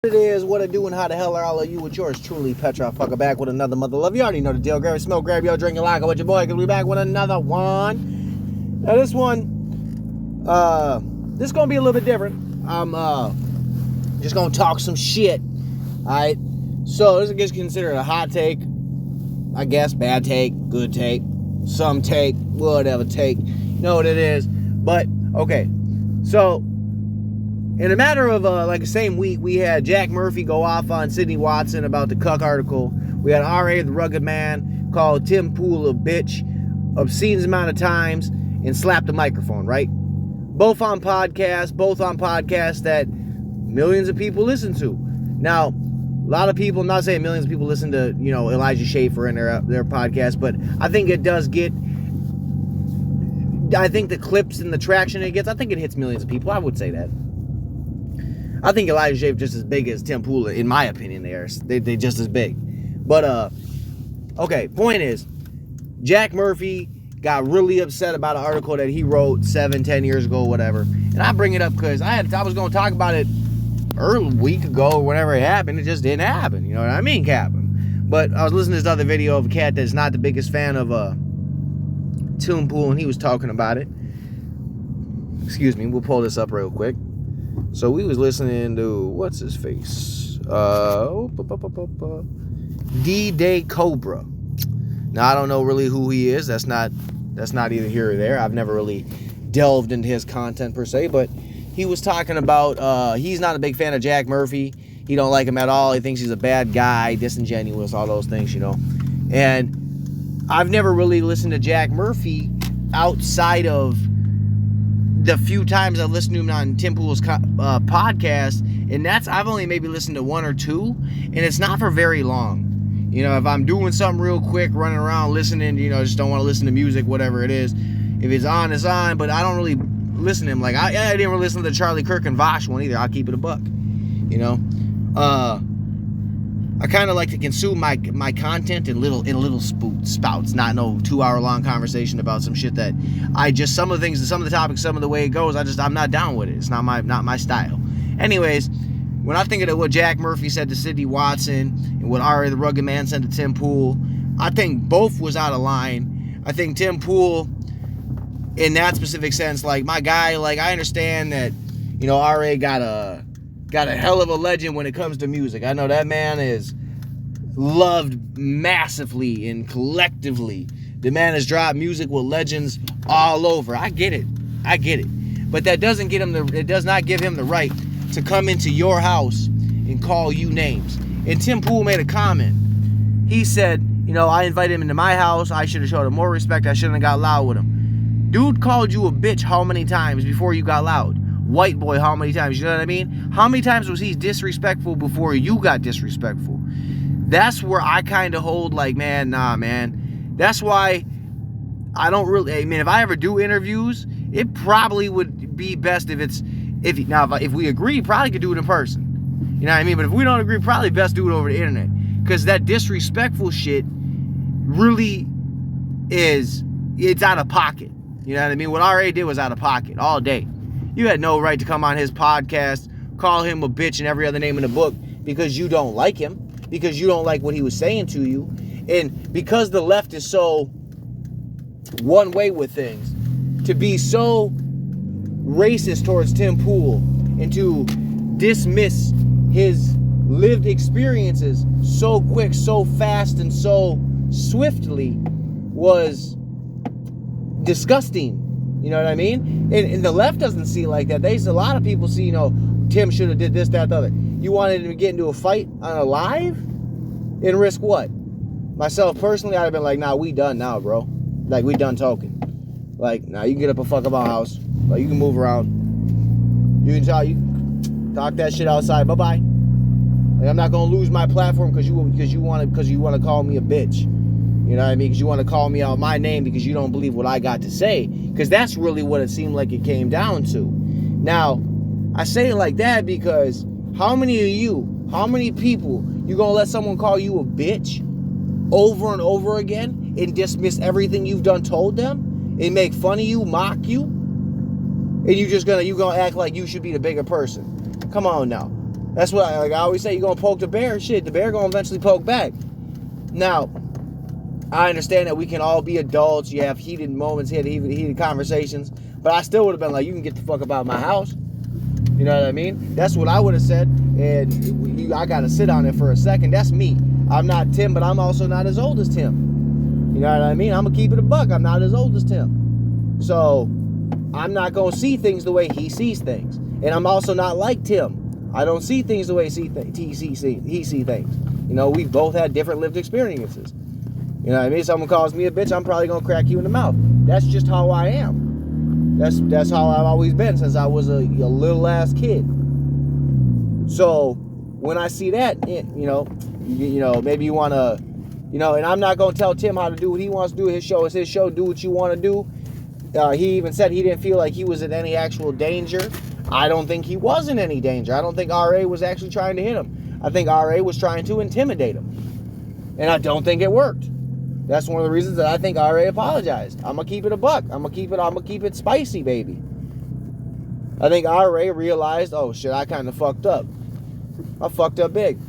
It is what it do and how the hell are all of you with yours truly Petra fucker back with another mother love. You already know the deal. Grab your smoke, grab your drink, and lock it with your boy, cause we back with another one. Now this one, this is gonna be a little bit different. I'm just gonna talk some shit. Alright. So this is considered a hot take, I guess, bad take, good take, some take, whatever take. You know what it is. But okay. So in a matter of like the same week, we had Jack Murphy go off on Sidney Watson about the cuck article. We had R.A. the Rugged Man called Tim Pool a bitch obscene amount of times and slapped the microphone, right? Both on podcasts that millions of people listen to. Now, a lot of people, I'm not saying millions of people listen to, you know, Elijah Schaefer and their podcast, but I think it does get, I think the clips and the traction it gets, I think it hits millions of people. I would say that. I think Elijah Schaefer just as big as Tim Pool, in my opinion. They just as big. But okay, point is, Jack Murphy got really upset about an article that he wrote 7-10 years ago, whatever. And I bring it up because I was going to talk about it a week ago or whenever it happened. It just didn't happen. You know what I mean? Happen. But I was listening to this other video of a cat that's not the biggest fan of Tim Pool, and he was talking about it. Excuse me, we'll pull this up real quick. So we was listening to, what's his face? D-Day Cobra. Now, I don't know really who he is. That's not either here or there. I've never really delved into his content per se, but he was talking about, he's not a big fan of Jack Murphy. He don't like him at all. He thinks he's a bad guy, disingenuous, all those things, you know. And I've never really listened to Jack Murphy outside of the few times I've listened to him on Tim Pool's podcast, and I've only maybe listened to one or two, and it's not for very long. You know, if I'm doing something real quick, running around listening, you know, just don't want to listen to music, whatever it is. If it's on, it's on, but I don't really listen to him. Like, I didn't really listen to the Charlie Kirk and Vosh one either. I'll keep it a buck, you know. I kind of like to consume my content in little spouts, not no 2-hour long conversation about some shit that some of the topics, some of the way it goes, I'm not down with it. It's not my style. Anyways, when I think of what Jack Murphy said to Sidney Watson and what R.A. the Rugged Man said to Tim Pool, I think both was out of line. I think Tim Pool, in that specific sense, like my guy, like I understand that, you know, R.A. got a hell of a legend when it comes to music. I know that man is loved massively and collectively. The man has dropped music with legends all over. I get it. But that does not give him the right to come into your house and call you names. And Tim Pool made a comment. He said, you know, I invited him into my house. I should have showed him more respect. I shouldn't have got loud with him. Dude called you a bitch how many times before you got loud? White boy, how many times? You know what I mean? How many times was he disrespectful before you got disrespectful? That's where I kind of hold like, man, nah, man. That's why I don't really, I mean, if I ever do interviews, it probably would be best if we agree, probably could do it in person. You know what I mean? But if we don't agree, probably best do it over the internet. Because that disrespectful shit really it's out of pocket. You know what I mean? What R.A. did was out of pocket all day. You had no right to come on his podcast, call him a bitch and every other name in the book because you don't like him, because you don't like what he was saying to you. And because the left is so one way with things, to be so racist towards Tim Pool and to dismiss his lived experiences so quick, so fast, and so swiftly was disgusting. You know what I mean? And the left doesn't see it like that. A lot of people see, you know, Tim should have did this, that, the other. You wanted him to get into a fight on a live and risk what? Myself personally, I'd have been like, nah, we done now, bro. Like, we done talking. Like, nah, you can get up a fuck about house. Like, you can move around. You can talk that shit outside. Bye-bye. Like, I'm not gonna lose my platform because you want to call me a bitch. You know what I mean? Because you want to call me out my name because you don't believe what I got to say. Because that's really what it seemed like it came down to. Now, I say it like that because how many people, you gonna let someone call you a bitch over and over again and dismiss everything you've done told them and make fun of you, mock you? And you gonna act like you should be the bigger person? Come on now. That's what I always say. You're going to poke the bear. Shit, the bear going to eventually poke back. Now, I understand that we can all be adults. You have heated moments, heated conversations. But I still would have been like, you can get the fuck about my house. You know what I mean? That's what I would have said. And I got to sit on it for a second. That's me. I'm not Tim, but I'm also not as old as Tim. You know what I mean? I'm going to keep it a buck. I'm not as old as Tim. So I'm not going to see things the way he sees things. And I'm also not like Tim. I don't see things the way he sees things. You know, we both had different lived experiences. You know what I mean? Someone calls me a bitch, I'm probably gonna crack you in the mouth. That's just how I am. That's how I've always been since I was a little ass kid. So when I see that, you know, maybe you wanna, you know, and I'm not gonna tell Tim how to do what he wants to do. His show is his show. Do what you want to do. He even said he didn't feel like he was in any actual danger. I don't think he was in any danger. I don't think RA was actually trying to hit him. I think RA was trying to intimidate him. And I don't think it worked. That's one of the reasons that I think RA apologized. I'm going to keep it a buck. I'm going to keep it spicy, baby. I think RA realized, oh shit, I kind of fucked up. I fucked up big.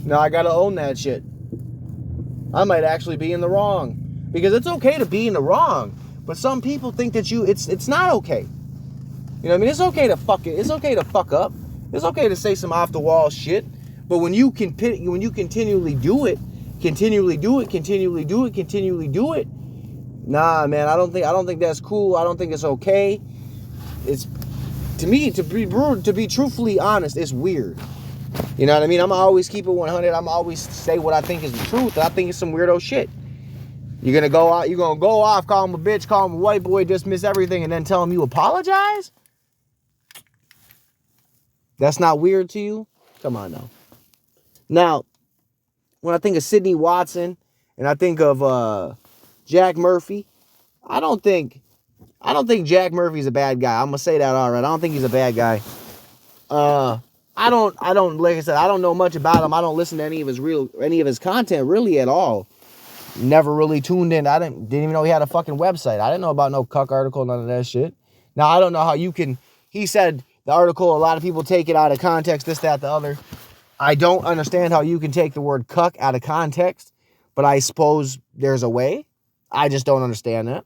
Now I got to own that shit. I might actually be in the wrong. Because it's okay to be in the wrong. But some people think that it's not okay. You know what I mean? It's okay to fuck it. It's okay to fuck up. It's okay to say some off the wall shit. But when you continually do it, nah, man, I don't think that's cool. I don't think it's okay. It's, to me, to be truthfully honest, it's weird. You know what I mean? I'm always keep it 100. I'm always say what I think is the truth. I think it's some weirdo shit. You're gonna go off, call him a bitch, call him a white boy, dismiss everything, and then tell him you apologize? That's not weird to you? Come on now. Now, when I think of Sidney Watson and I think of Jack Murphy, I don't think Jack Murphy's a bad guy. I'm gonna say that all right. I don't think he's a bad guy. I don't like I said, I don't know much about him. I don't listen to any of his content really at all. Never really tuned in. I didn't even know he had a fucking website. I didn't know about no cuck article, none of that shit. Now I don't know how you can. He said the article, a lot of people take it out of context, this, that, the other. I don't understand how you can take the word cuck out of context, but I suppose there's a way. I just don't understand that.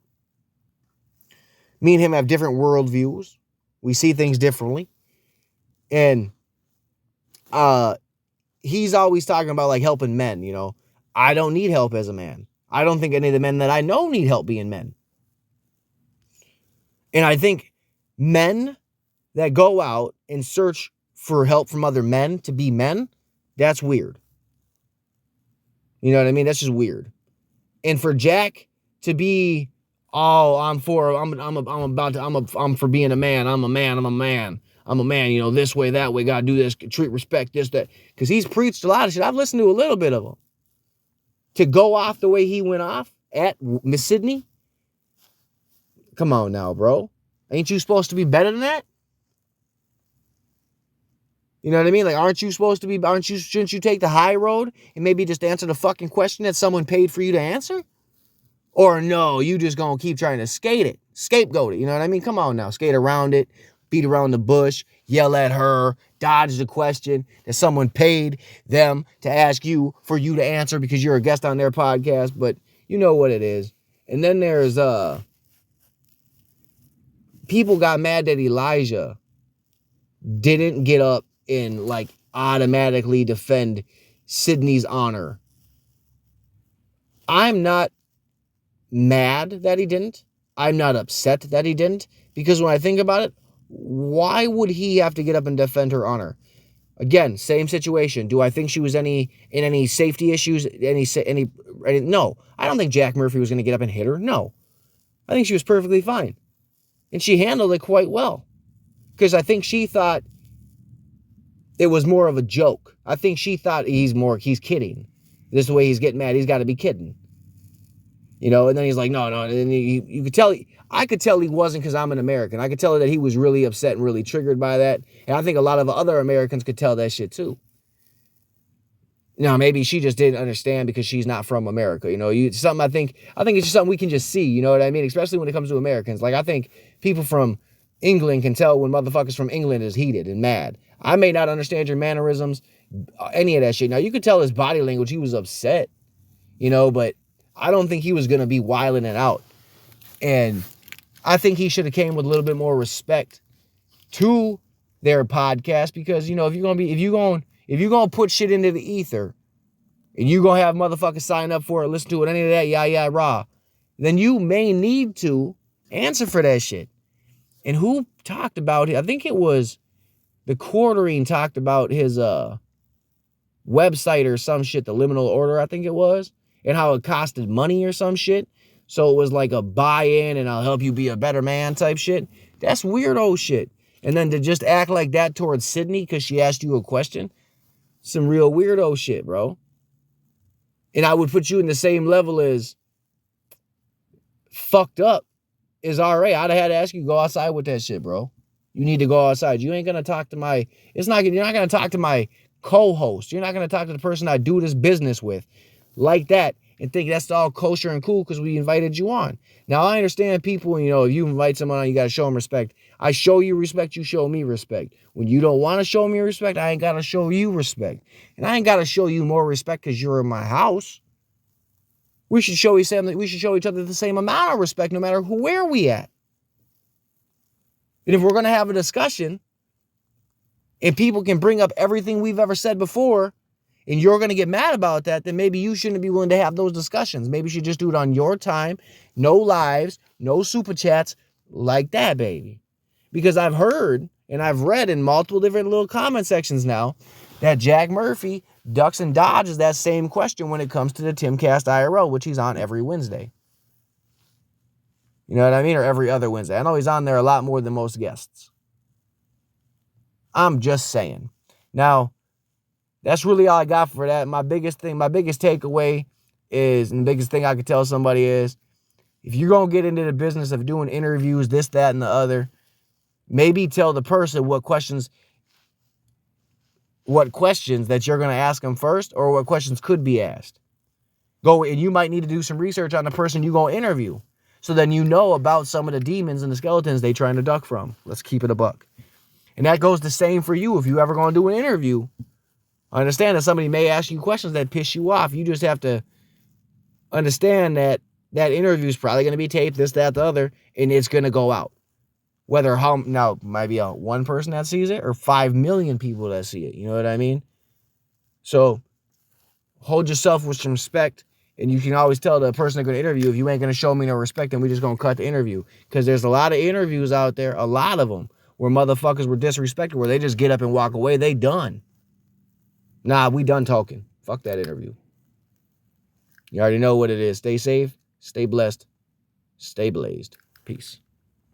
Me and him have different worldviews. We see things differently. And he's always talking about like helping men, you know. I don't need help as a man. I don't think any of the men that I know need help being men. And I think men that go out and search for help from other men to be men, that's weird. You know what I mean? That's just weird. And for Jack to be, oh, I'm for being a man. I'm a man. You know, this way, that way, gotta do this, treat, respect, this, that. Because he's preached a lot of shit. I've listened to a little bit of him. To go off the way he went off at Miss Sydney? Come on now, bro. Ain't you supposed to be better than that? You know what I mean? Like, shouldn't you take the high road and maybe just answer the fucking question that someone paid for you to answer? Or no, you just gonna keep trying to scapegoat it, you know what I mean? Come on now, skate around it, beat around the bush, yell at her, dodge the question that someone paid them to ask you for you to answer because you're a guest on their podcast, but you know what it is. And then there's people got mad that Elijah didn't get up and like automatically defend Sydney's honor. I'm not mad that he didn't. I'm not upset that he didn't, because when I think about it, why would he have to get up and defend her honor? Again, same situation. Do I think she was in any safety issues? Any? No. I don't think Jack Murphy was going to get up and hit her. No. I think she was perfectly fine. And she handled it quite well. Because I think she thought it was more of a joke. I think she thought he's kidding. This is the way he's getting mad. He's got to be kidding. You know, and then he's like, no. And then you could tell, I could tell he wasn't, because I'm an American. I could tell that he was really upset and really triggered by that. And I think a lot of other Americans could tell that shit too. Now, maybe she just didn't understand because she's not from America. You know, I think it's just something we can just see. You know what I mean? Especially when it comes to Americans. Like, I think people from England can tell when motherfuckers from England is heated and mad. I may not understand your mannerisms, any of that shit. Now, you could tell his body language, he was upset, but I don't think he was going to be wilding it out. And I think he should have came with a little bit more respect to their podcast, because, if you're going to put shit into the ether and you're going to have motherfuckers sign up for it, listen to it, any of that, rah, then you may need to answer for that shit. And who talked about it? I think it was the Quartering talked about his website or some shit, the liminal order, I think it was, and how it costed money or some shit. So it was like a buy-in and I'll help you be a better man type shit. That's weirdo shit. And then to just act like that towards Sydney because she asked you a question, some real weirdo shit, bro. And I would put you in the same level as fucked up is RA. I'd have had to ask you, go outside with that shit, bro. You need to go outside. You ain't going to talk to you're not going to talk to my co-host. You're not going to talk to the person I do this business with like that and think that's all kosher and cool because we invited you on. Now, I understand people, if you invite someone on, you got to show them respect. I show you respect, you show me respect. When you don't want to show me respect, I ain't got to show you respect. And I ain't got to show you more respect because you're in my house. We should show each other the same amount of respect no matter where we at. And if we're going to have a discussion and people can bring up everything we've ever said before and you're going to get mad about that, then maybe you shouldn't be willing to have those discussions. Maybe you should just do it on your time. No lives, no super chats like that, baby. Because I've heard and I've read in multiple different little comment sections now that Jack Murphy ducks and dodges that same question when it comes to the Timcast IRL, which he's on every Wednesday. You know what I mean? Or every other Wednesday. I know he's on there a lot more than most guests. I'm just saying. Now, that's really all I got for that. My biggest takeaway is, and the biggest thing I could tell somebody is, if you're going to get into the business of doing interviews, this, that, and the other, maybe tell the person what questions that you're going to ask them first, or what questions could be asked. And you might need to do some research on the person you're going to interview. So then you know about some of the demons and the skeletons they trying to duck from. Let's keep it a buck. And that goes the same for you if you ever going to do an interview. I understand that somebody may ask you questions that piss you off. You just have to understand that that interview is probably going to be taped, this, that, the other, and it's going to go out. Now, might be one person that sees it or 5 million people that see it. You know what I mean? So hold yourself with some respect. And you can always tell the person they're going to interview, if you ain't going to show me no respect, then we just going to cut the interview. Because there's a lot of interviews out there, a lot of them, where motherfuckers were disrespected, where they just get up and walk away. They done. Nah, we done talking. Fuck that interview. You already know what it is. Stay safe, stay blessed, stay blazed. Peace.